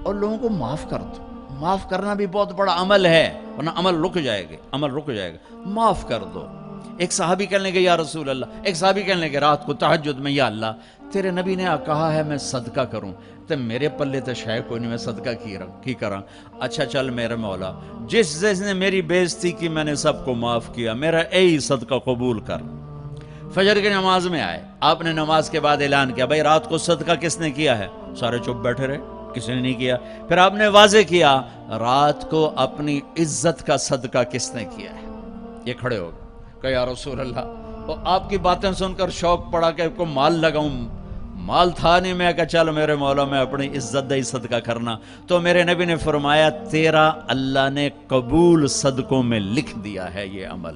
اور لوگوں کو معاف کر دو. معاف کرنا بھی بہت بڑا عمل ہے، ورنہ عمل رک جائے گا، عمل رک جائے گا. معاف کر دو. ایک صحابی کہنے لگے یا رسول اللہ، ایک صحابی کہنے لگے رات کو تہجد میں، یا اللہ تیرے نبی نے کہا ہے میں صدقہ کروں، تو میرے پلے تو شے کوئی نہیں، میں صدقہ کی کراں. اچھا چل میرے مولا، جس نے میری بےزتی کی میں نے سب کو معاف کیا، میرا اے صدقہ قبول کر. فجر کی نماز میں آئے، آپ نے نماز کے بعد اعلان کیا بھائی رات کو صدقہ کس نے کیا ہے؟ سارے چپ بیٹھے رہے، کسی نے نہیں کیا. پھر آپ نے واضح کیا رات کو اپنی عزت کا صدقہ کس نے کیا ہے؟ یہ کھڑے ہو گئے کہ یا رسول اللہ، اور آپ کی باتیں سن کر شوق پڑا کہ کو مال لگاؤں. مال تھا نہیں، میں کہا چل میرے مولا میں اپنی عزت دے صدقہ کرنا. تو میرے نبی نے فرمایا تیرا اللہ نے قبول صدقوں میں لکھ دیا ہے یہ عمل.